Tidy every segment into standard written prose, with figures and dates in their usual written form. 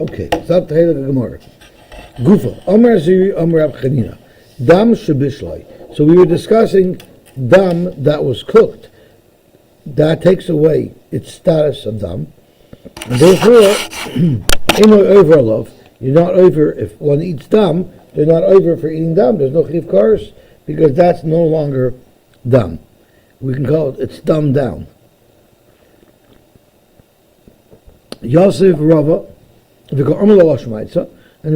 Okay, stop the Heilige Gemara. Gufa, Amar Ziri, Amar Abchanina, Dam Shabishlai. So we were discussing dam that was cooked. That takes away its status of dam. And therefore, you're not over if one eats dam, they're not over for eating dam. There's no chiv kares because that's no longer dam. We can call it's dumbed down. Yosy Rava, and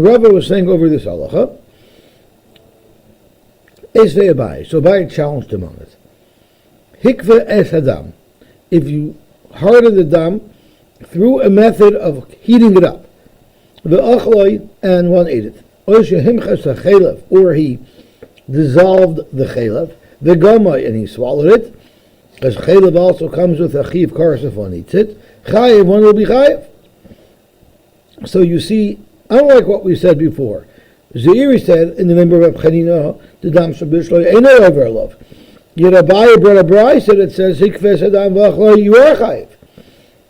Rava was saying over this halacha, Esvei Abai. So Abai challenged him on it. Hikve es hadam. If you harden the dam through a method of heating it up, the achloi, and one ate it. Or he dissolved the chelav, the gamai, and he swallowed it. As chelav also comes with a chiv kares if one eats it. Chayiv, one will be chayiv. So you see, unlike what we said before, Zeiri said in the member of Chanina, the dam shabishloi ain't no over love. Yet Abaye brought a brayso that it says hikves adam v'achloi you are chayiv.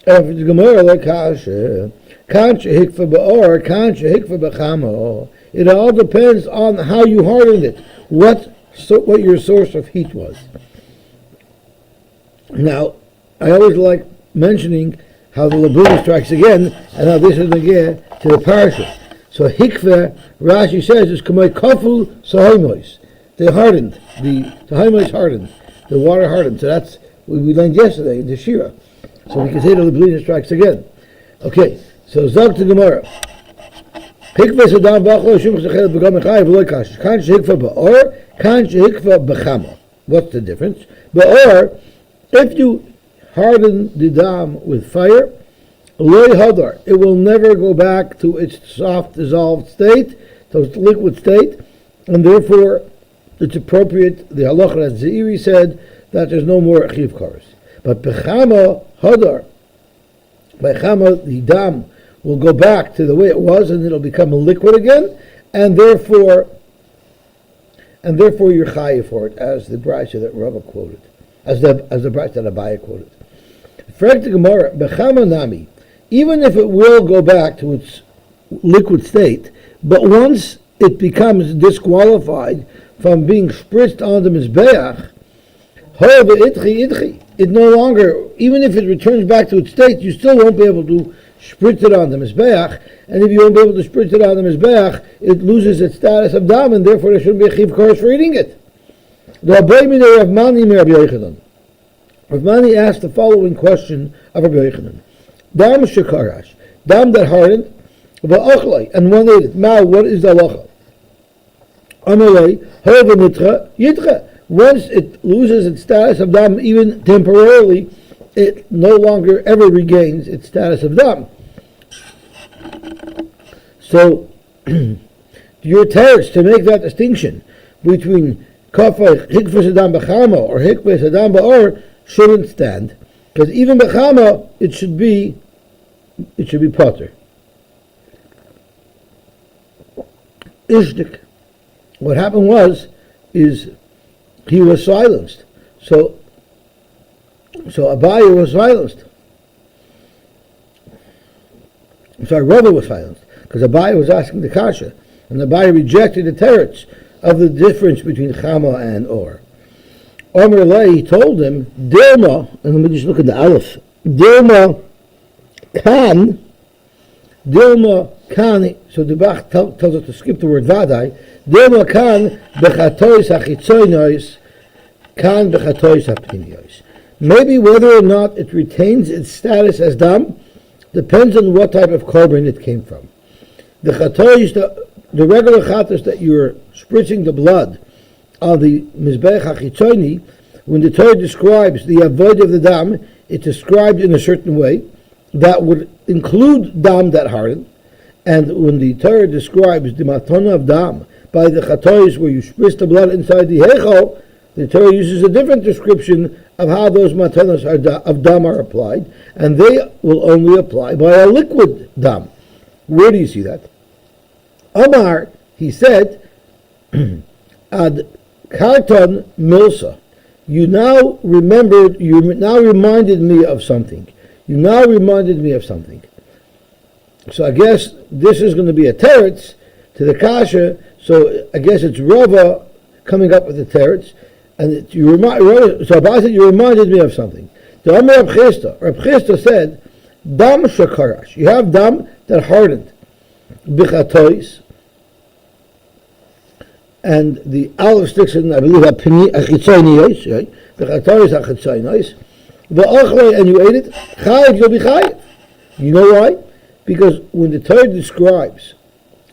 And if the Gemara like kasha, kancha hikva ba'or, kancha hikva b'chamo. It all depends on how you hardened it, what your source of heat was. Now, I always like mentioning how the Labuna strikes again, and how this is again to the parasha. So hikveh, Rashi says, is kamei kaful sahaimois. They hardened, the sahaimois hardened, the water hardened. So that's what we learned yesterday in the Shira. So we can say the Labuna strikes again. Okay, so Zog to Gemara. Hikveh sadam b'achlo shum chachel b'gam echai v'loi kash. Kan shehikveh ba'or, kan shehikveh b'chama. What's the difference? Ba'or, if you harden the dam with fire, loy hadar, it will never go back to its soft dissolved state, to its liquid state, and therefore it's appropriate. The halacha that Zeiri said that there's no more chiv kares. But bechama hadar, by chama the dam will go back to the way it was, and it'll become a liquid again, and therefore you're chayiv for it, as the brayso that Rava quoted, as the brayso that Abaye quoted. Gemara, nami, even if it will go back to its liquid state, but once it becomes disqualified from being spritzed on the mizbeach, it no longer, even if it returns back to its state, you still won't be able to spritz it on the mizbeach, and if you won't be able to spritz it on the mizbeach, it loses its status of dam, and therefore there shouldn't be a chiv kares for eating it. Rav Mani asked the following question of Rabbi Yochanan. Dam shekarash, dam that hardened, v'achlai, and one ate it. Now, what is the halacha? Amalei, hova mitra, yitcha. Once it loses its status of dam, even temporarily, it no longer ever regains its status of dam. So, your teretz to make that distinction between kafay hikveh adam b'chama or hikveh adam ba'or shouldn't stand, because even b'chama it should be potter. Ishdik. What happened is he was silenced. So Abaye was silenced. I'm sorry, Rava was silenced, because Abaye was asking the kasha, and Abaye rejected the teretz of the difference between chama and or. Omer Lei told him, Dilma, and let me just look at the Aleph, Dilma kan, so the Bach tells us to skip the word Vadai, Dilma kan bechatois hachitzoynois, kan bechatois hapiniois. Maybe whether or not it retains its status as dam depends on what type of korban it came from. The chatois, the regular chatos that you're spritzing the blood on the mizbech hachitzoni, when the Torah describes the avoid of the dam, it's described in a certain way that would include dam that hardened. And when the Torah describes the matana of dam by the chatois, where you spritz the blood inside the heichal, the Torah uses a different description of how those matanas of dam are applied, and they will only apply by a liquid dam. Where do you see that? Amar, he said, ad karton milsa. You now reminded me of something. So I guess this is going to be a teretz to the kasha. So I guess it's Rava coming up with the teretz, and so Abai said you reminded me of something. The Amar Reb Chisda said, "Dam shakarash." You have dam that hardened, bichatois, and the aleph sticks in, I believe, achitzoniyos, right? Bichatois achitzoniyos. V'achlei, and you ate it. Chayiv, you'll be chayiv. You know why? Because when the Torah describes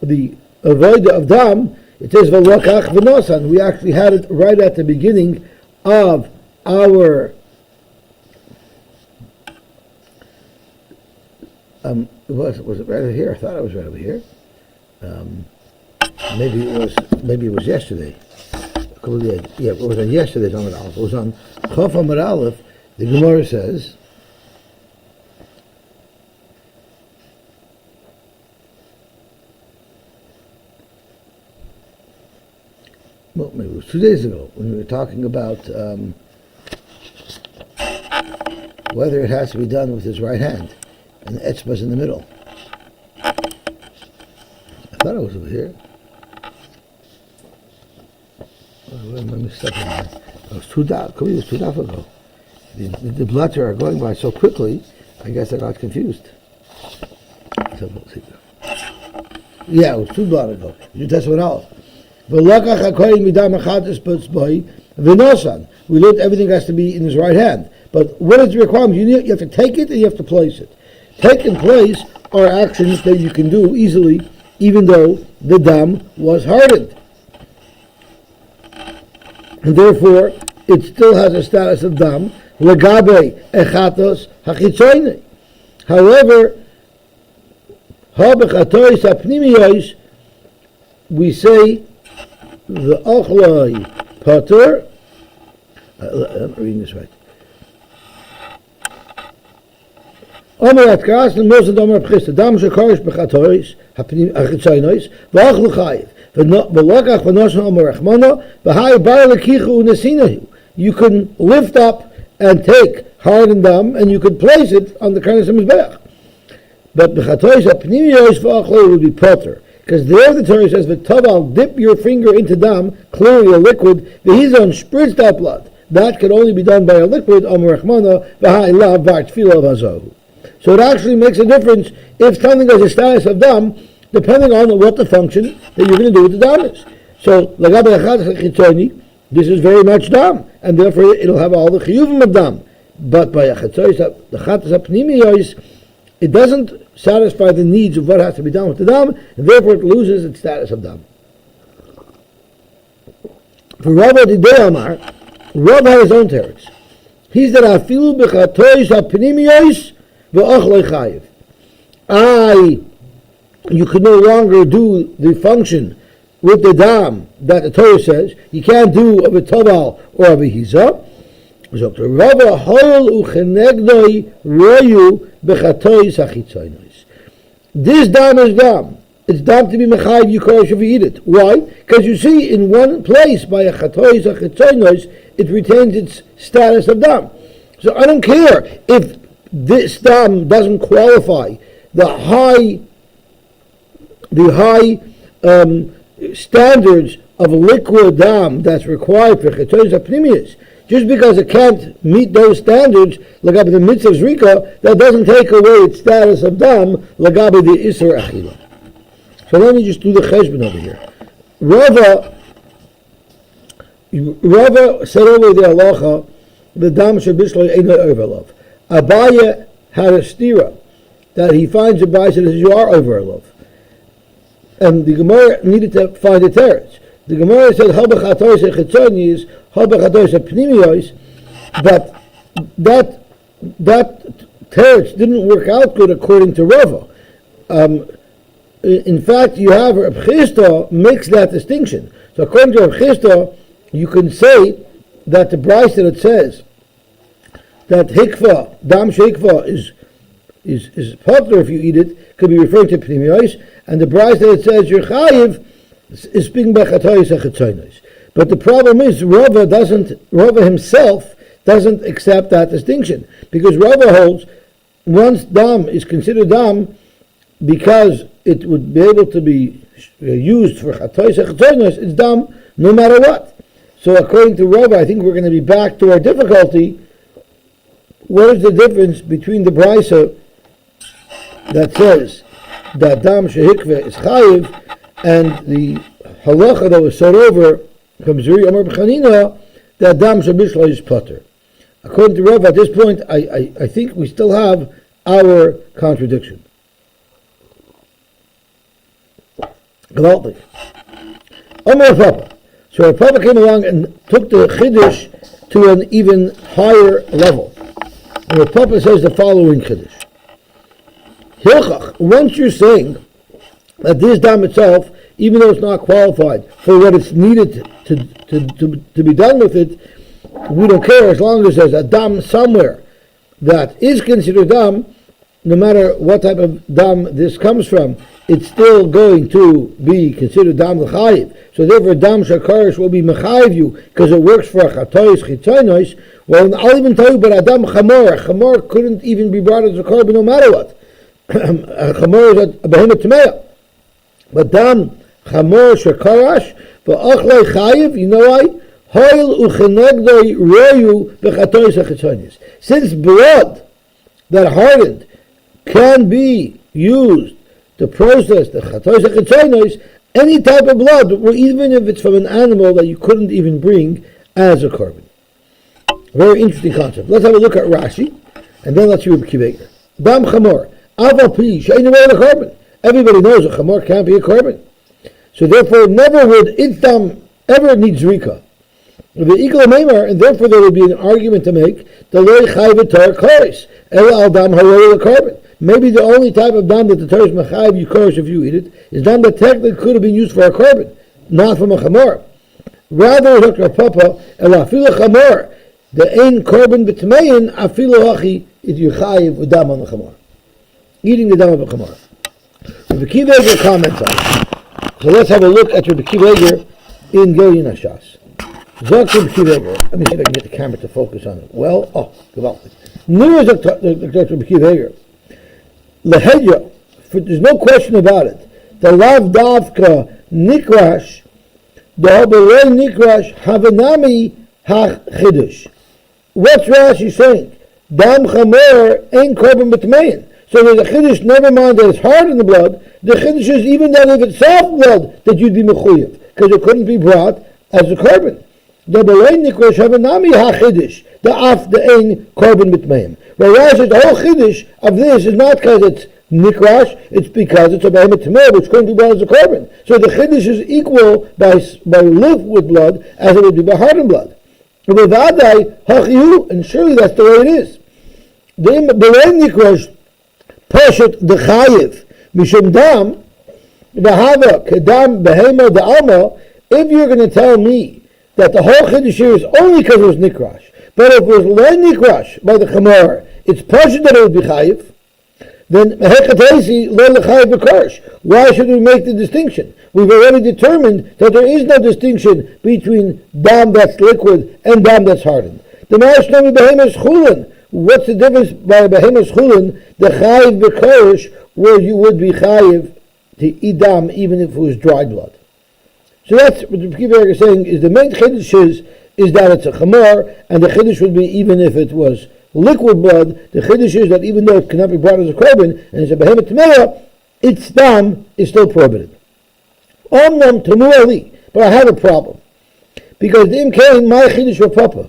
the avodah of dam, it says v'lokach v'nosan. We actually had it right at the beginning of our was it right over here? I thought it was right over here. Maybe it was yesterday. Yeah, it was on yesterday's Amud Aleph. It was on Chof Amud Aleph. The Gemara says, well, maybe it was 2 days ago when we were talking about whether it has to be done with his right hand, and the etzbah's in the middle. I thought it was over here. Let me step in there. It was 2 daf ago. The blatter are going by so quickly, I guess I got confused. So we'll see. Yeah, it was 2 blot ago. You test one out. We learned everything has to be in his right hand. But what is the requirement? You have to take it and you have to place it. Take and place are actions that you can do easily, even though the dam was hardened. And therefore, it still has a status of dam. Legabe echatos hachitzoyne. However, habechatois hapnimiyos, we say the ochloi pater. I'm reading this right. Omer atkas and most of them are pchista. Dam shekarish bechatois hachitzoynos v'achlu chayiv. V'lokach v'noshon omer rachmana v'hai bar lekichu unesinahu. You can lift up and take hardened dam, and you could place it on the Karnas HaMizbeach. But b'chatois hapnimiyos v'achloi would be potter, because there the Torah says, "V'taval, dip your finger into dam, clearly a liquid. V'hizon, spritz that blood." That can only be done by a liquid. Amar Rachmana v'hai lav v'artfila v'azahu. So it actually makes a difference if something has a status of dam, depending on what the function that you're going to do with the dam is. So lagabe echatos hachitzoni, this is very much dam, and therefore it'll have all the chiyuvim of dam. But by the chatos hapnimiyos, it doesn't satisfy the needs of what has to be done with the dam, and therefore it loses its status of dam. For Rabbi Didei Amar, Rav had his own teretz. He said, "Afilu b'chatos hapnimiyos v'achloi chayiv." You could no longer do the function with the dam that the Torah says you can't do of a tabal or of a hiza. So the Rava hoil uchenegnoi royu bechatois hachitzonos. This dam is dam. It's dam to be mechayiv yikosh if you eat it. Why? Because you see, in one place by a chatois hachitzonos, it retains its status of dam. So I don't care if this dam doesn't qualify the high standards of liquid dam that's required for chatois hapnimiyos. Just because it can't meet those standards, lagabe the mitzvah zrika, that doesn't take away its status of dam, lagabe the isur achila. So let me just do the cheshbon over here. Rava said over the halacha, the dam shabishloi eino overlov. Abaye had a stira that he finds Abaye says you are overlov. And the Gemara needed to find a teretz. The Gemara said habachatois echitzonius, habachatois epnimiyos, but that teretz didn't work out good according to Rava. In fact, you have Reb Chisda makes that distinction. So according to Reb Chisda, you can say that the brayso that it says that hikva, dam sheikva is potter if you eat it, could be referring to pnimiyos, and the brayso that it says your chayiv is speaking by chatois hachitzonos. But the problem is Rava himself doesn't accept that distinction, because Rava holds once dam is considered dam, because it would be able to be used for chatois chatoinos, it's dam no matter what. So according to Rava, I think we're going to be back to our difficulty. What is the difference between the brisa that says that dam shehikve is chayiv and the halacha that was said over from Zuri Amar B'Chanina that dam shabishla is potter? According to Rava, at this point, I think we still have our contradiction. Gewaltig. Amar Papa. So Rav Papa came along and took the Chiddush to an even higher level. And Rav Papa says the following Chiddush. Hilchach, once you're saying that this dam itself, even though it's not qualified for what it's needed to be done with it, we don't care as long as there's a dam somewhere that is considered dam, no matter what type of dam this comes from, it's still going to be considered dam l'chayiv. So therefore, dam shakarish will be mechayiv you because it works for a chatois chitzonos. Well, I'll even tell you, but a dam chamor couldn't even be brought as a carbon no matter what. A chamor is a behemoth tameah, but dam chamor shakarash v'achlei chayiv. You know why? Since blood that hardened can be used to process the chatois chitzonos, any type of blood, or even if it's from an animal that you couldn't even bring as a carbon. Very interesting concept. Let's have a look at Rashi, and then let's read Kiveger. Dam chamor, aval pi, she'ein a carbon. Everybody knows a chamor can't be a carbon. So therefore, never would its dam ever need zrika. The equal memar, and therefore there would be an argument to make the loy chayv tar karis el al dam haroy carbon. Maybe the only type of dam that the Torah is mechayiv you korish if you eat it is dam that technically could have been used for a carbon, not from a chamor. Rather, Dr. Papa el afilu chamor the ein carbon b'tmein afilu hachi it yuchayiv with dam on the chamor. Eating the dam of a chamor. The Kiveger comments on it. So let's have a look at the Kiveger in Gilyon Hashas. Let me see if I can get the camera to focus on it. Well, gewaltig. Near Dr. Kiveger. Lehedya, there's no question about it. The lav davka nikrash, the habelei nikrash havanami hach chidush. What's Rashi saying? Dam chamor ain't carbon b'tmein. So there's a chiddush, never mind that it's hard in the blood, the chiddush is even that if it's soft blood, that you'd be mechuyev, because it couldn't be brought as a carbon. The belay nikrash havanami ha-chiddush, the af, the ein, carbon b'tmeim. Whereas the whole chiddush of this is not because it's nikrash, it's because it's a behemoth tameh, which couldn't be brought as a carbon. So the chiddush is equal by liquid blood as it would be by hardened blood. And surely that's the way it is. The belay nikrash Peshet the chayiv mishum dam v'hava kedam behema da'alma. If you're going to tell me that the whole chiddush here is only because it was nikrash, but if it was lo nikrash by the chamor, it's peshet that it would be chayiv, then hekatesi lo lechayiv b'karsh. Why should we make the distinction? We've already determined that there is no distinction between dam that's liquid and dam that's hardened. The ma'ashnami behema is chulin. What's the difference by a behemoth chulin, the chayiv b'korish, where you would be chayiv to eat dam even if it was dried blood? So that's what the Kiveger is saying, is the main chiddush is that it's a chamor, and the chiddush would be even if it was liquid blood, the chiddush is that even though it cannot be brought as a carbon, and it's a behemoth tameah, its dam is still prohibited. Omnam tamu ali, but I have a problem. Because the imkain, my chiddush Rav Papa.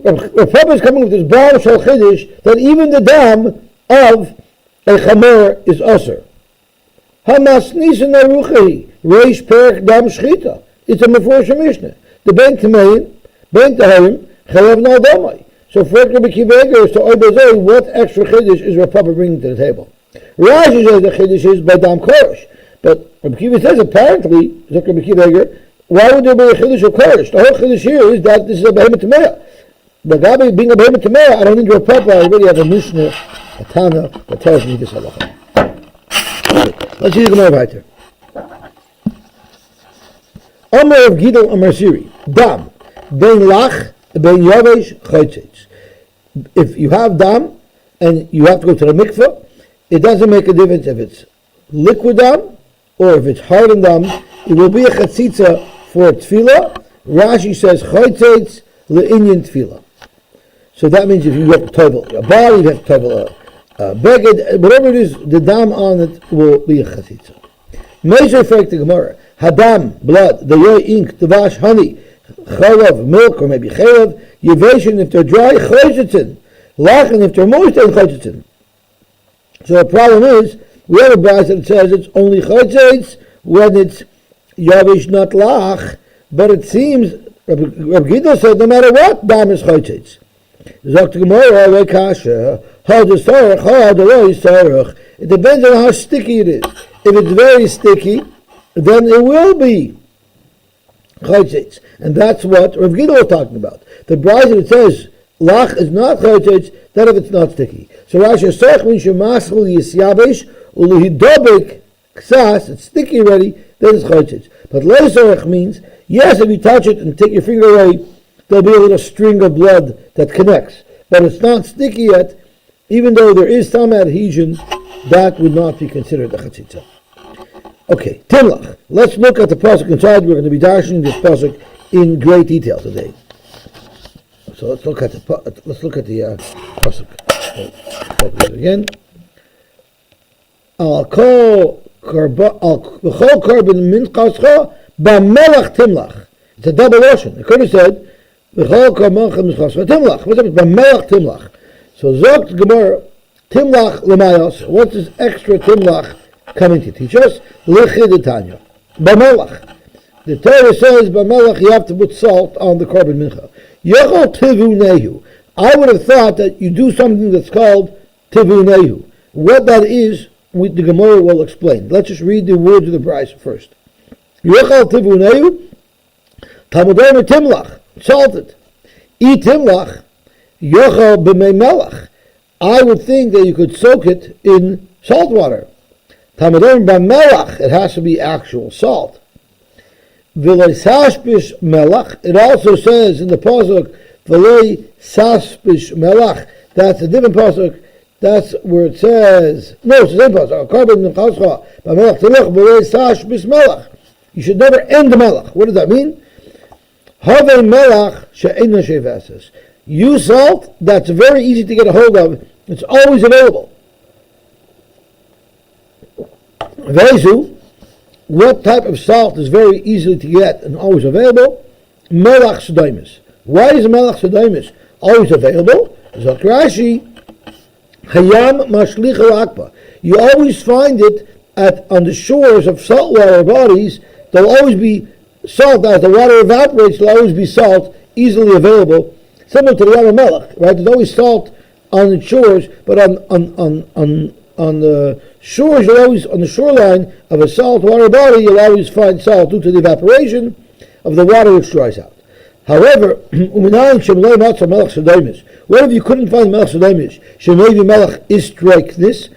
Rav Papa is coming with this bar shal chiddush that even the dam of a chamor is usher. Hamas nisan aruchi reish perek dam shchita. It's a meforshah mishnah. The ben tamein, ben taharim, chalav na'adamai. So for Rabbi Kiveger is to oibazoi, what extra chiddush is Rav Papa bringing to the table? Rashi says the chiddush is by dam korish, but Rabbi Kiveger says apparently, Rabbi Kiveger, why would there be a chiddush of korish? The whole chiddush here is that this is a behemoth tameah. But Gabi being a behemoth tameah, I don't need Rav Papa. I already have a mishnah, a tana that tells me this halacha. Let's see the Gemara weiter. Amar of Gidol Amar Siri, dam ben lach ben yavesh chaytzitz. If you have dam and you have to go to the mikveh, it doesn't make a difference if it's liquid dam, or if it's hardened dam, it will be a chatzitza for tefillah. Rashi says chaytzeitz le'inyan tefillah. So that means if you have to tovel a body, you have to tovel a beged, whatever it is, the dam on it will be a chatzitza. Measure effect the Gemara. Hadam, blood, the yoy, ink, the vash, honey, chalav, milk, or maybe chalav, yeveshin if they're dry, chaytzitzin, lachen if they're moist, and chaytzitzin. So the problem is, we have a brayz that says it's only chaytzitz when it's yavish, not lach, but it seems, Rabbi Gidel said, no matter what, dam is chaytzitz. Zok the Gemara, alay kasha, ha de sarach, ha de loy sarach. It depends on how sticky it is. If it's very sticky, then it will be chaytzitz. And that's what Rav Gidel was talking about. The brayz that says, lach is not chaytzitz, that if it's not sticky. So Rashi Sarach means shemaschul yisyabesh, ulihidobek ksas, it's sticky already, then it's chaytzitz. But loy sarach means, yes, if you touch it and take your finger away, there'll be a little string of blood that connects. But it's not sticky yet, even though there is some adhesion, that would not be considered a chatzitza. Okay, Timlach. Let's look at the pasuk inside. We're going to be dashing this pasuk in great detail today. So let's look at the pasuk again. Al kol carbon minchascha b'melach timlach. It's a double ocean. It could have said v'chol carbon minchascha timlach. What's up with b'melach timlach? So Zok Gemara timlach l'mayos. What's this extra timlach coming to teach us? L'chidetanya b'melach. The Torah says b'melach you have to put salt on the carbon mincha. Yochel tivunehu. I would have thought that you do something that's called tivunehu. What that is, the Gemara will explain. Let's just read the words of the brayso first. Yochel tivunehu, tamudomer timlach, salted. E timlach, yochel b'mei melach. I would think that you could soak it in salt water. Tamudomer b'melach, it has to be actual salt. V'lei saspish melach. It also says in the pasuk v'lei saspish melach. That's a different pasuk. That's where it says it's the same pasuk. Carbon minchascha b'melach tilach v'lei saspish melach. You should never end the melach. What does that mean? Havei melach she'eina shevases. Use salt that's very easy to get a hold of. It's always available. Vezu. What type of salt is very easy to get and always available? Melach sedaimis. Why is melach sedaimis always available? Zok Rashi, hayam mashlich al-akba. You always find it on the shores of saltwater bodies. There'll always be salt. As the water evaporates, there'll always be salt easily available. Similar to the Yam Melech, right? There's always salt on the shores, but on the shores, you'll always, on the shoreline of a saltwater body, you'll always find salt due to the evaporation of the water which dries out. However, what if you couldn't find melech sedaimis? Shemayvi melech is straightness,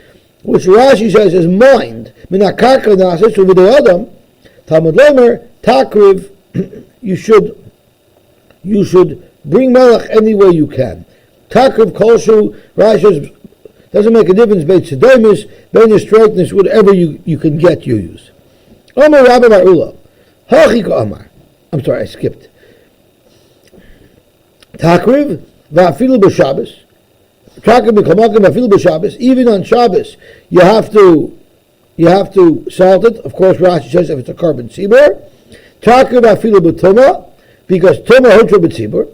which Rashi says is mind. Minakarka nases uvidei adam. Talmud Lomer takriv. You should bring melech any way you can. Takriv kolshu. Rashi says doesn't make a difference between sedaimis, between straightness, whatever you can get, you use. Amar Rabbi Barula. Hachika Amar. I'm sorry, I skipped. Takriv va'afilu b'Shabbos. Takriv b'kamakim va'afilu b'Shabbos. Even on Shabbos, you have to salt it. Of course, Rashi says if it's a carbon tzibur. Takriv va'afilu b'tumah, because tumah hotra b'tzibur.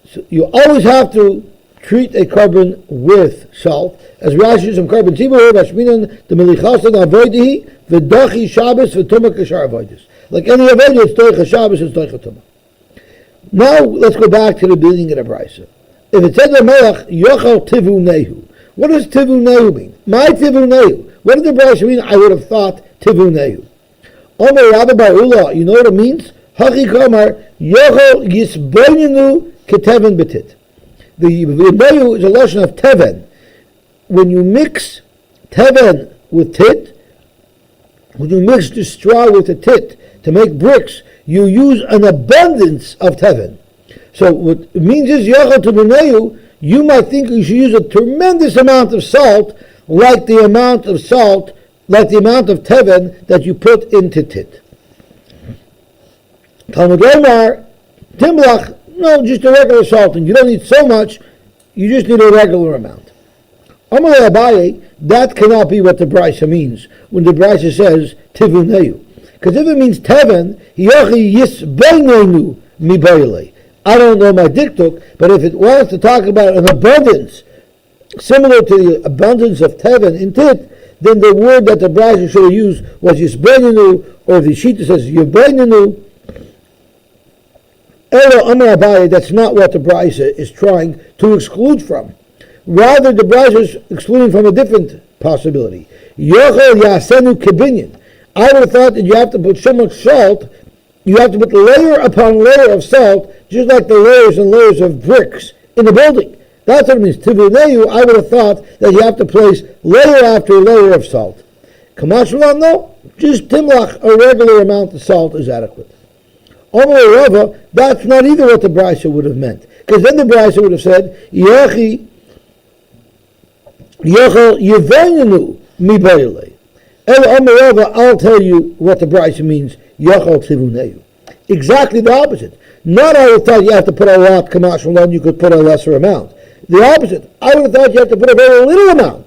So you always have to treat a carbon with salt, as Rashi says in carbon tzibur v'ashminan the melichasan avoidihi v'dachi Shabbos v'tumah kashar avoidis. Like any avodah, it's toich Shabbos, it's toich tumah. Now let's go back to the beginning of the brayso. If it says the melech yochel tivunehu, what does tivunehu mean? My tivunehu. What did the brayso mean? I would have thought tivunehu. Omer Rabbi Bar Ula, you know what it means? Hachi kamar yochel yisboinenu keteven betit. The nehu is a lashon of teven. When you mix teven with tit, when you mix the straw with the tit to make bricks, you use an abundance of teven. So what it means is, you might think you should use a tremendous amount of salt, like the amount of salt, like the amount of teven that you put into tit. Talmud Omar, Timlach, no, just a regular salting. You don't need so much, you just need a regular amount. Amar Abaye, that cannot be what the Brisa means when the Brisa says Tivuneu. Because if it means Teven, Yochi Yisbeinenu Mibayle. I don't know my diktuk, but if it wants to talk about an abundance similar to the abundance of Teven in Tit, then the word that the Brisa should have used was Yisbeinenu, or the Shita says Yibeinenu. Elo Amar Abaye, that's not what the Brisa is trying to exclude from. Rather, the Brisa is excluding from a different possibility. Yochel Yasenu Kibinyan. I would have thought that you have to put so much salt, you have to put layer upon layer of salt, just like the layers and layers of bricks in a building. That's what it means. Tivuneu, I would have thought that you have to place layer after layer of salt. Kamashalan, no, just timlach, a regular amount of salt is adequate. However, that's not either what the Brisa would have meant. Because then the Brisa would have said, Yochel Yivayinu Mibayle. I'll tell you what the Brisa means, Yochel Tivuneu. Exactly the opposite. Not I would have thought you have to put a lot, Kamashalan, you could put a lesser amount. The opposite. I would have thought you have to put a very little amount.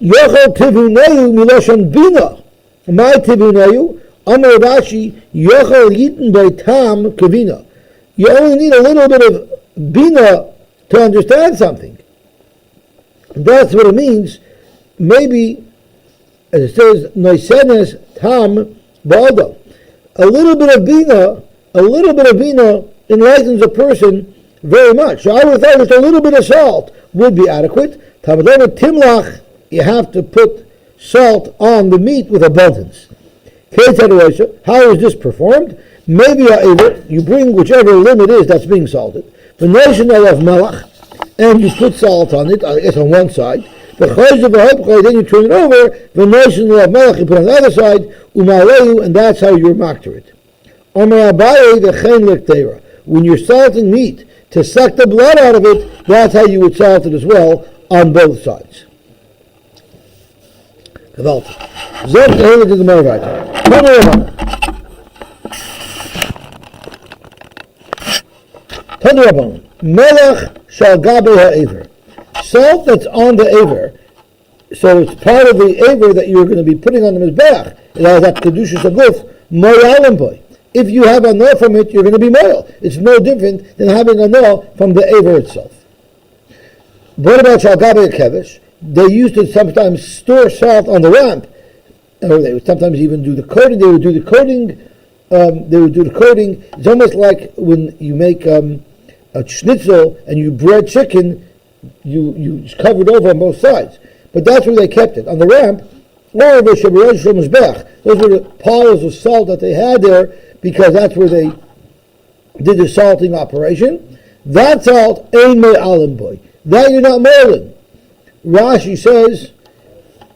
Yochel Tivuneu Miloshan Bina. My Tivuneu, Amar Rashi, Yochel Yitin by Tam Kavina. You only need a little bit of Bina to understand something. That's what it means. Maybe, as it says, Noisenes Tam Ba'adam. A little bit of Bina enlightens a person very much. So I would have thought just a little bit of salt would be adequate. Tamadana Timlach, you have to put salt on the meat with abundance. How is this performed? Maybe you bring whichever limit is that's being salted. The nation of melach, and you put salt on it, I guess on one side. Then you turn it over. The nation of melach you put on the other side, and that's how you makter it. When you're salting meat to suck the blood out of it, that's how you would salt it as well on both sides. Gewaltig. Zo de hele de Gemara weiter. Tadrabon. Melach shal gabe ha'ever. Salt that's on the aver. So it's part of the aver that you're going to be putting on the mizbeach. It has that kedushas aguf, moyalim boy. If you have a no from it, you're going to be moyal. It's no different than having a no from the aver itself. What about shal gabe kevish? They used to sometimes store salt on the ramp, or they would sometimes even do the coating. They would do the coating. It's almost like when you make a schnitzel and you bread chicken, you cover it over on both sides. But that's where they kept it, on the ramp. Those were the piles of salt that they had there, because that's where they did the salting operation. That salt, ein me'alim boy. That you're not moiling. Rashi says,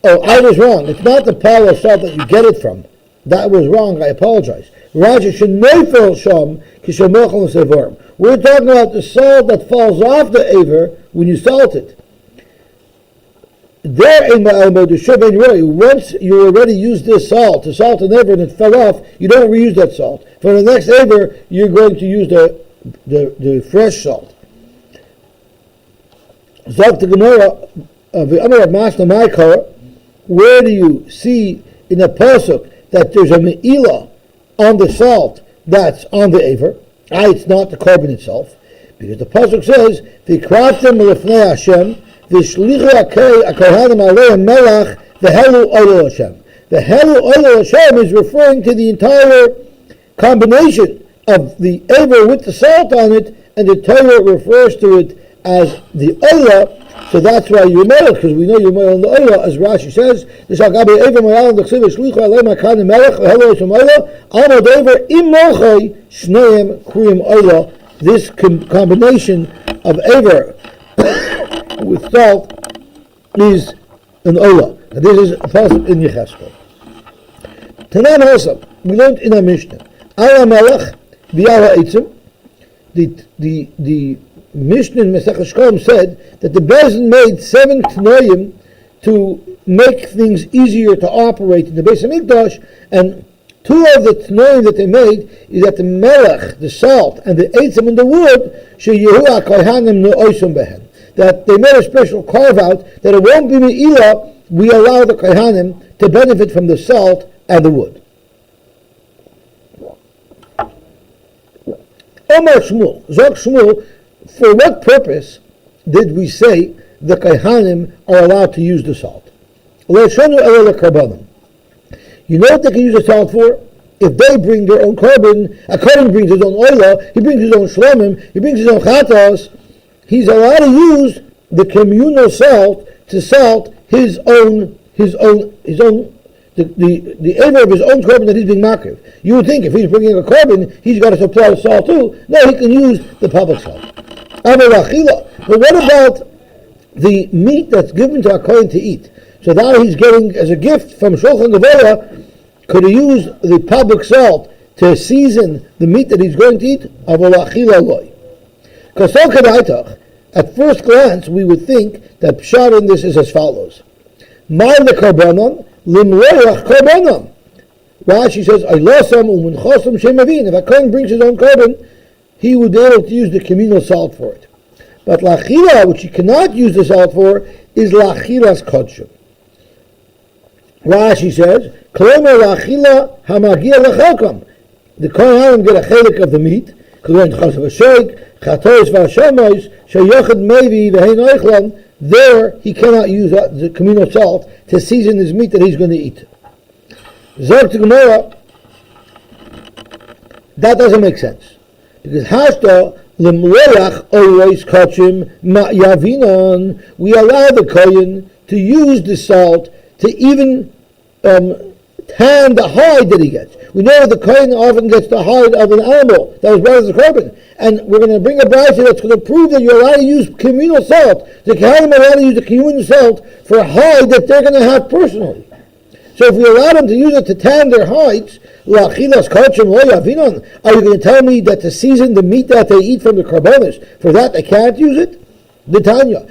I was wrong. It's not the pile of salt that you get it from. That was wrong. I apologize. Rashi should neifel sham kishamochel sevorim. We're talking about the salt that falls off the aver when you salt it. There in once you already used this salt to salt an aver and it fell off, you don't reuse that salt. For the next aver, you're going to use the fresh salt. Zok the Gemara of the Amar Masna Maikar, where do you see in a pasuk that there's a me'ilah on the salt that's on the aver? It's not the carbon itself, because the pasuk says, "V'kraftem lefnei Hashem, v'shlichu akohanim aleim melach v'helu oil Hashem." The helu oil Hashem is referring to the entire combination of the aver with the salt on it, and the Torah refers to it as the oila. So that's why you're melech, because we know you're melech in the oila, as Rashi says. This agabe ever melech the chsiv shlichu alei makan melech v'helu Hashem oila alma dever im mochei shneim kriyim oila. This combination of aver with salt is an oila. And this is a pasuk in Yecheskel. Tanan also, we learned in our Mishnah, Ala melech v'yara eitzim. The Mishnah in Mesech Shkom said that the Bezin made 7 knoyim to make things easier to operate in the Beis HaMikdash, and two of the tnoim that they made is that the melech, the salt, and the eitzim and the wood, that they made a special carve out that it won't be me'ilah, we allow the kohanim to benefit from the salt and the wood. Omar Shmuel, Zog Shmuel, for what purpose did we say the kohanim are allowed to use the salt? You know what they can use the salt for? If they bring their own carbon, a kohen brings his own oil, he brings his own shlomim, he brings his own chatas, he's allowed to use the communal salt to salt the aver of his own carbon that he's being makriv. You would think if he's bringing a carbon, he's got to supply the salt too. No, he can use the public salt. But what about the meat that's given to a kohen to eat? So now he's getting, as a gift from Shulchan Gevurah, could he use the public salt to season the meat that he's going to eat? At first glance, we would think that pshat in this is as follows. Rashi says, if a kohen brings his own carbon, he would be able to use the communal salt for it. But lachila, which he cannot use the salt for, is lachilas kodshim. Rashi says, the kohen get a chelik of the meat, there he cannot use the communal salt to season his meat that he's going to eat. Zog to Gemara, that doesn't make sense. Because hashta lemloach always kachim ma'yavinon, we allow the kohen to use the salt to even tan the hide that he gets. We know the kohen often gets the hide of an animal that was brought as a carbon. And we're going to bring a brayso that's going to prove that you're allowed to use communal salt. The kohanim are allowed to use the communal salt for a hide that they're going to have personally. So if we allow them to use it to tan their hides, are you going to tell me that to season the meat that they eat from the karbonis, for that they can't use it? The Tanya.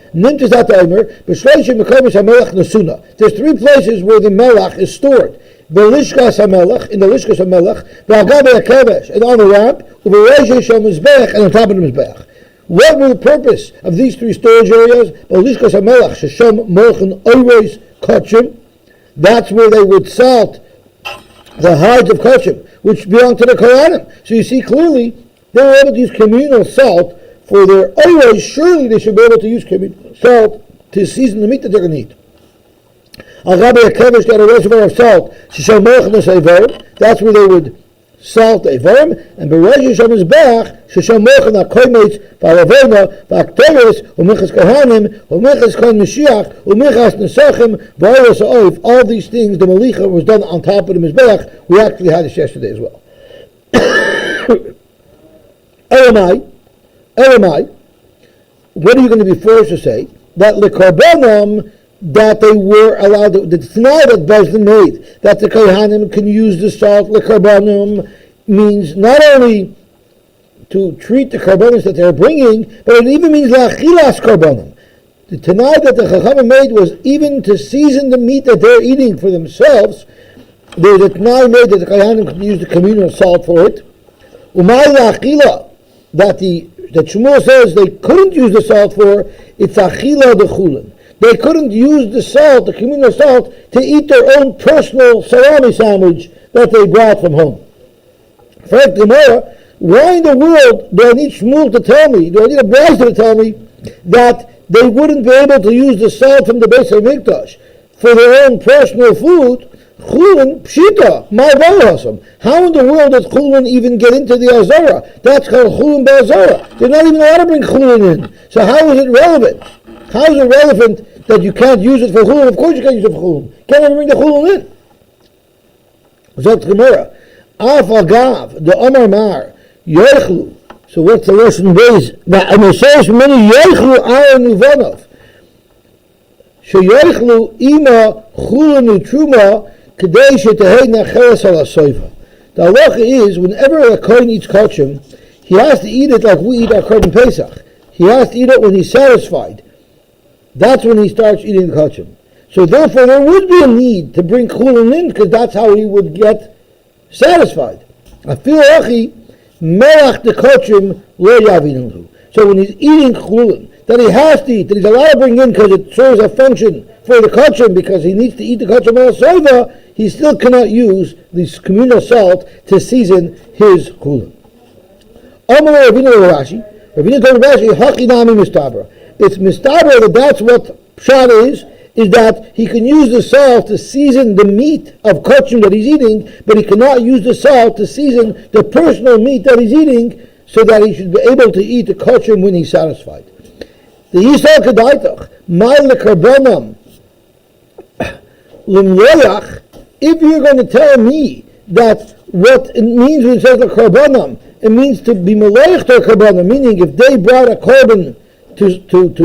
There's 3 places where the melach is stored. Belishkas HaMelech, in the Lishkas HaMelech, Ba'agabe HaKevesh, and on the ramp, U'Bereishes HaMizbech, and on top of the Mizbech. What were the purpose of these 3 storage areas? Belishkas HaMelech, Shesham Mochen Oireis Kachim, that's where they would salt the hides of Kachim, which belong to the Kohanim. So you see clearly, they were able to use communal salt for their Oireis. Surely they should be able to use communal salt to season the meat that they're going to eat. Agabe HaKevesh got a reservoir of salt. That's where they would salt a worm. And Bereishes HaMizbech, Shesham Mochen HaKoimetz, V'alavena, V'akteres, U'michas Kohanim, U'michas Kohen Mashiach, U'michas Nesachim, V'ayos Ha'oif. All these things, the Malicha was done on top of the Mizbech. We actually had this yesterday as well. Elamai, what are you going to be forced to say? That L'Karbanam, that they were allowed to, the Tanai that Bezdin made, that the Kohanim can use the salt, L'Karbanam, means not only to treat the Karbanos that they're bringing, but it even means L'Achilas Karbanim. The Tanai that the Chachamim made was even to season the meat that they're eating for themselves. There's a Tanai made that the Kohanim can use the communal salt for it. Umay L'Achila, that Shmuel says they couldn't use the salt for, it's Achila de Chulin. They couldn't use the salt, the communal salt, to eat their own personal salami sandwich that they brought from home. In fact, Gemara, why in the world do I need Shmuel to tell me, do I need a brayso to tell me that they wouldn't be able to use the salt from the Beis HaMikdash for their own personal food? Chulin pshita, my bolasam. How in the world does chulin even get into the azara? That's called chulin be'azara. They're not even allowed to bring chulin in. So how is it relevant? How is it relevant that you can't use it for chulin? Of course you can't use it for chulin. Can't even bring the chulin in. Zot Gemara, af agav the Omar Mar yoichlu. So what's the lesson ways? That Amisayish many yoichlu aron uvanov. Sheyoichlu ima chulin utruma. The halacha is, whenever a kohen eats kachim, he has to eat it like we eat our korban Pesach. He has to eat it when he's satisfied. That's when he starts eating the kachim. So therefore there would be a need to bring chulin in, because that's how he would get satisfied. Afil achi melach dekochim lo yavinanhu. So when he's eating chulin, that he has to eat, that he's allowed to bring in because it serves a function for the kochim, because he needs to eat the kochim al sova, he still cannot use this communal salt to season his chulin. Amalei Ravina Rashi, Ravina told Rashi, haki nami mistabra. It's mistabra that that's what pshat is that he can use the salt to season the meat of kochim that he's eating, but he cannot use the salt to season the personal meat that he's eating, so that he should be able to eat the kochim when he's satisfied. The Yisrael Kedaitach, Ma'al Karbonam, Limloyach, if you're going to tell me that what it means when it says the Karbonam, it means to be Malayach to a Karbonam, meaning if they brought a korban to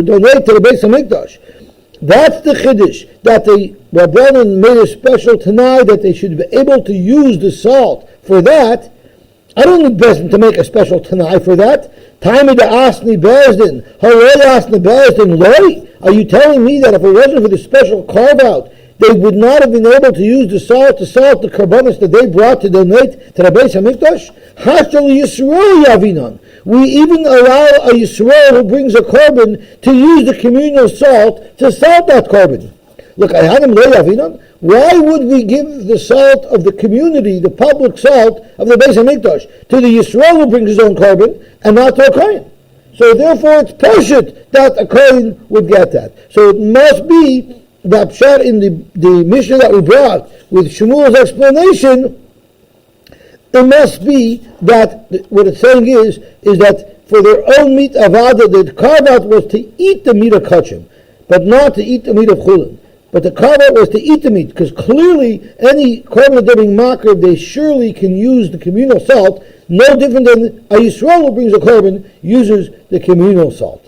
donate to the Beis HaMikdash, that's the Chiddush, that the Rabbanan made a special Tanai that they should be able to use the salt for that. I don't need Bezdin to make a special Tanai for that. Taimi da asni Bezdin, Harei asni Bezdin loy. Are you telling me that if it wasn't for the special carve-out, they would not have been able to use the salt the karbanos that they brought to donate to the Beis HaMikdash? Hashal Yisrael Yavinon. We even allow a Yisrael who brings a korban to use the communal salt to salt that korban. Look, I had him lo Yavinon. Why would we give the salt of the community, the public salt of the Beis HaMikdash, to the Yisrael who brings his own korban and not to a Kohen? So therefore it's pashut that a Kohen would get that. So it must be that pshat in the mission that we brought with Shmuel's explanation. It must be that what it's saying is that for their own meat avada, the carve-out was to eat the meat of kachim, but not to eat the meat of chulin. But the carve-out was to eat the meat, because clearly any korban that they're being makar, they surely can use the communal salt, no different than a Yisrael who brings a korban uses the communal salt.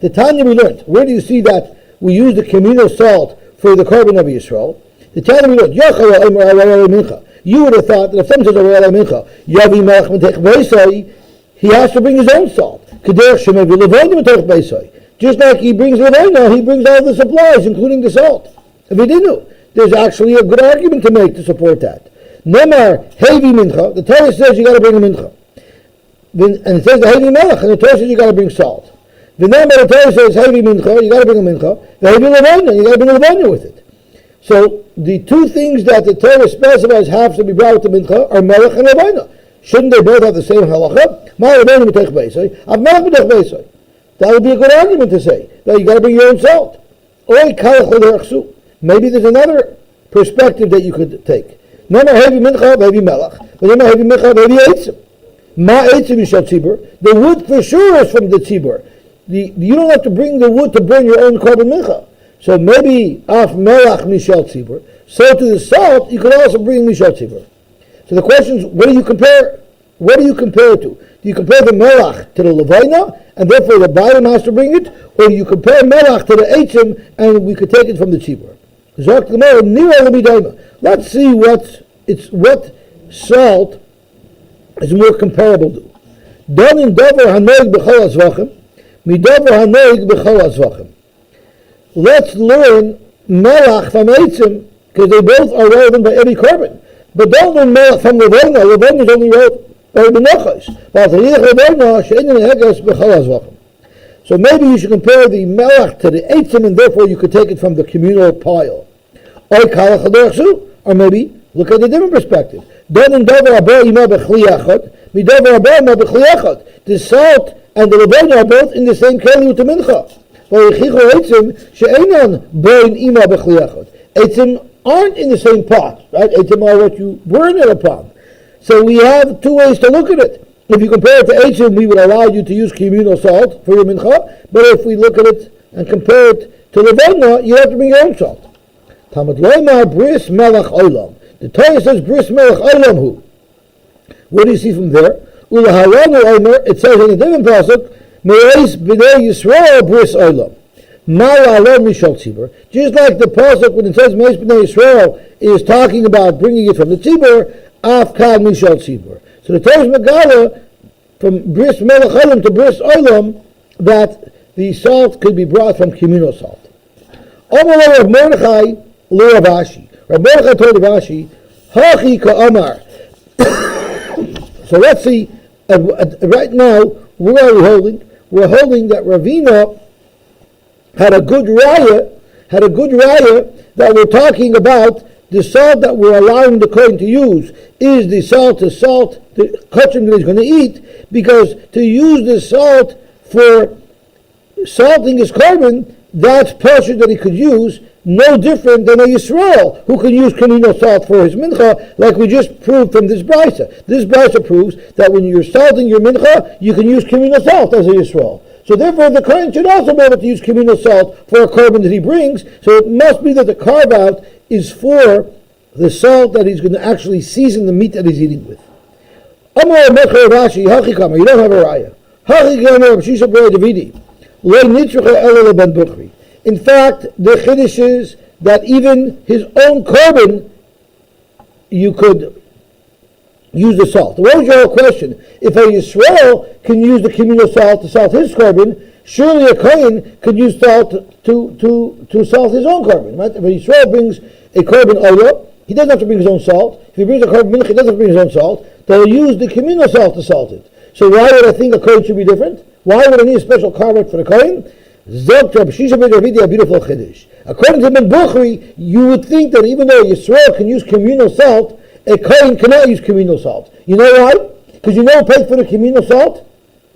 The Tanya we learned, where do you see that we use the communal salt for the korban of Yisrael? The Tanya we learned, you would have thought that if someone says Arei Mincha, Yavi Melech M'tech Beisai, he has to bring his own salt. Just like he brings Levona, he brings all the supplies, including the salt. If he didn't, there's actually a good argument to make to support that. Nemar Hevi Mincha, the Torah says you got to bring a Mincha. And it says the Hevi Melech, and the Torah says you got to bring salt. The Torah says Hevi Mincha, you got to bring a Mincha. The Hevi Levona, you got to bring a Levona with it. So the two things that the Torah specifies have to be brought with the mincha are melech and levona. Shouldn't they both have the same halacha? That would be a good argument to say that you got to bring your own salt. Maybe there's another perspective that you could take. The wood for sure is from the tzibur. You don't have to bring the wood to burn your own korban mincha. So maybe af melach mishal tzibur. So to the salt, you could also bring mishal tzibur. So the question is, what do you compare? What do you compare it to? Do you compare the melach to the levina, and therefore the bottom has to bring it, or do you compare melach to the eitzim, and we could take it from the tzibur? Let's see what salt is more comparable to. Danin davar hanoig b'chol azvachim, midavar hanoig b'chol azvachim. Let's learn melach from eitzim, because they both are relevant by every korban. But don't learn melach from levona. Levona is only relevant by Menachos. So maybe you should compare the melach to the eitzim, and therefore you could take it from the communal pile. Or maybe look at a different perspective. The salt and the levona are both in the same keli with the mincha. Eitzim aren't in the same pot, right? Eitzim are what you burn it upon. So we have two ways to look at it. If you compare it to eitzim, we would allow you to use communal salt for your mincha. But if we look at it and compare it to levona, you have to bring your own salt. Talmud loymar bris melech olam. The Torah says bris melech olam hu. What do you see from there? Ulaharanu omer. It says in a different pasuk, me'eis b'nei Yisrael bris olam. Just like the pasuk when it says me'eis b'nei Yisrael is talking about bringing it from the tzibur, afkad mishal tzibur. So the Torah is megala from bris melech olam to bris olam that the salt could be brought from communal salt. Amalei Rav Mordechai lo Rav Ashi. Rav Mordechai told Rav Ashi, Hachi ka'amar. So let's see, right now, what are we holding? We're holding that Ravina had a good raya that we're talking about. The salt that we're allowing the Kohen to use is the salt the kachim that he's going to eat, because to use the salt for salting his korban, that's portion that he could use, no different than a Yisrael who can use communal salt for his mincha, like we just proved from this brisa. This brisa proves that when you're salting your mincha, you can use communal salt as a Yisrael. So therefore, the Kohen should also be able to use communal salt for a korban that he brings. So it must be that the carve out is for the salt that he's going to actually season the meat that he's eating with. Amar Mecher Rashi, Hachi Kamar, you don't have a raya. Hachi Kamar, Shisha B'rei Davidi, Lo Nitzrucha Ela Ben Bukhri. In fact, the chiddush is that even his own korban, you could use the salt. What was your question? If a Yisrael can use the communal salt to salt his korban, surely a Kohen could use salt to salt his own korban. Right? If a Yisrael brings a korban oil, he doesn't have to bring his own salt. If he brings a korban mincha, he doesn't have to bring his own salt. They'll use the communal salt to salt it. So why would I think a Kohen should be different? Why would I need a special carve for the Kohen? Zok Rab Shisha ben Ravidi, a beautiful chiddush. According to Ben Bukhari, you would think that even though Yisrael can use communal salt, a Kohen cannot use communal salt. You know why? Because you know who paid for the communal salt?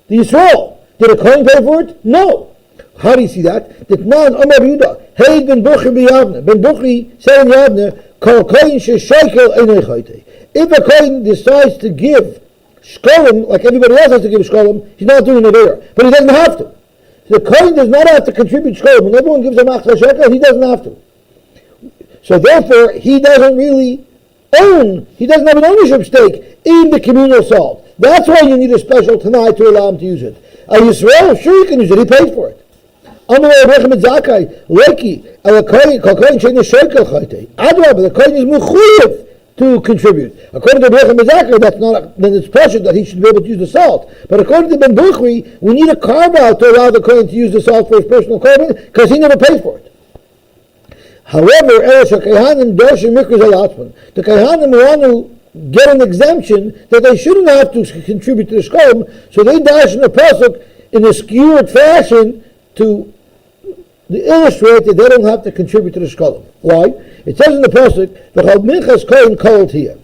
The Yisrael. Did a Kohen pay for it? No. How do you see that? Ditnan Amar Yehuda, Hey Ben Bukhari b'Yavne. Ben Bukhari said in Yavne, Kol Kohen sheshaykel einei chayte. If a Kohen decides to give shkolim, like everybody else has to give shkolim, he's not doing it there. But he doesn't have to. The Kohen does not have to contribute shkolim. When everyone gives a machzah shekel, he doesn't have to. So therefore, he doesn't have an ownership stake in the communal salt. That's why you need a special tanai to allow him to use it. A Yisrael, sure he can use it, he paid for it. Amalei Rechem Zakai, Leki, the Kohen is mechuyev to contribute. According to Rechem Zakai, that's not, then it's pressure that he should be able to use the salt. But according to Ben Bukhari, we need a carve out to allow the Kohen to use the salt for his personal korban, because he never paid for it. However, the Kohanim want to get an exemption that they shouldn't have to contribute to the shkolim, so they dash in the pasuk in a skewed fashion to illustrate that they don't have to contribute to the shkolim. Why? It says in the pasuk, "V'chol minchas kohen kolt here."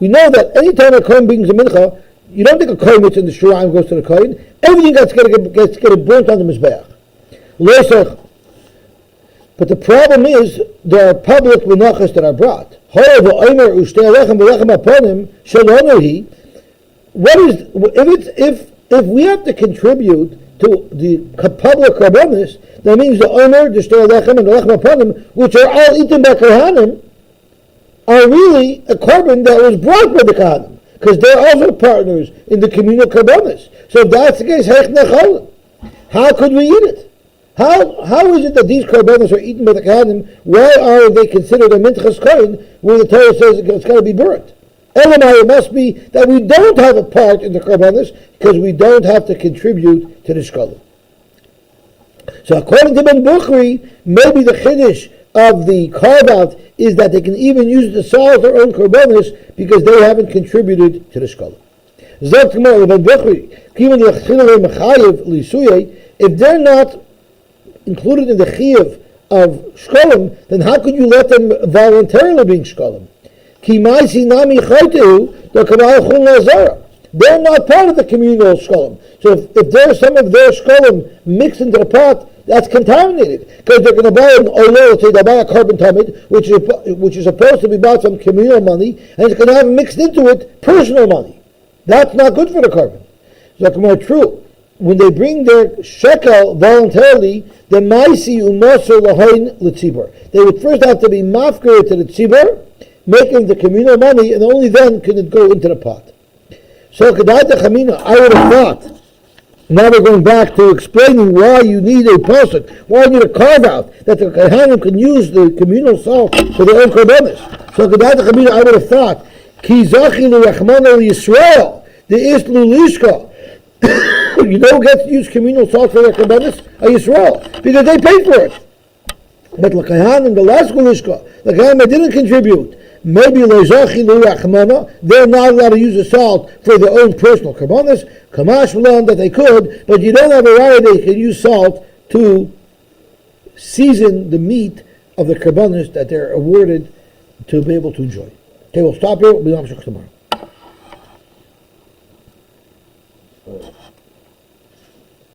We know that any time a kohen brings a mincha, you don't think a kohen that's in the shrine goes to the kohen. Everything gets burnt on the mizbeach. But the problem is there are public menachos that are brought. If we have to contribute to the public karbanis, that means the omer, the shtei lechem, and the lechem aponim, which are all eaten by kohanim, are really a korban that was brought by the kohanim, because they're also partners in the communal karbanis. So if that's the case, how could we eat it? How is it that these korbanos are eaten by the kohanim? Why are they considered a minchas kohen when the Torah says it's got to be burnt? Elamai, it must be that we don't have a part in the korbanos because we don't have to contribute to the shkolim. So according to Ben Bukhari, maybe the chiddush of the carve-out is that they can even use the salt their own korbanos because they haven't contributed to the shkolim. If they're not included in the chiyuv of shkolim, then how could you let them voluntarily bring shkolim? They're not part of the communal shkolim. So if there's some of their shkolim mixed into the pot, that's contaminated. Because they're going to buy an oil, they'll buy a carbon tamid, which is supposed to be bought from communal money, and it's going to have mixed into it personal money. That's not good for the carbon. So that's more true. When they bring their shekel voluntarily, the maisi umoser lahoin l'tzibur. They would first have to be mafker to the tzibur, making the communal money, and only then can it go into the pot. So kedata chamina, I would have thought. Now we're going back to explaining why you need a pasuk, why you need a carve out that the kohanim can use the communal salt for their own korbanos. So kedata chamina, I would have thought ki zachi l'rachmana l'Yisrael the islu lishka. You know who gets to use communal salt for their korbanos? A Yisrael, because they paid for it. But l'kahanim, the last Gulishka, the Kahanim didn't contribute. Maybe lezachi lu'achmana, they're not allowed to use the salt for their own personal karbanis. Kamash v'lan that they could, but you don't have a right they can use salt to season the meat of the karbanis that they're awarded to be able to enjoy. Okay, we'll stop here. We'll be on tomorrow.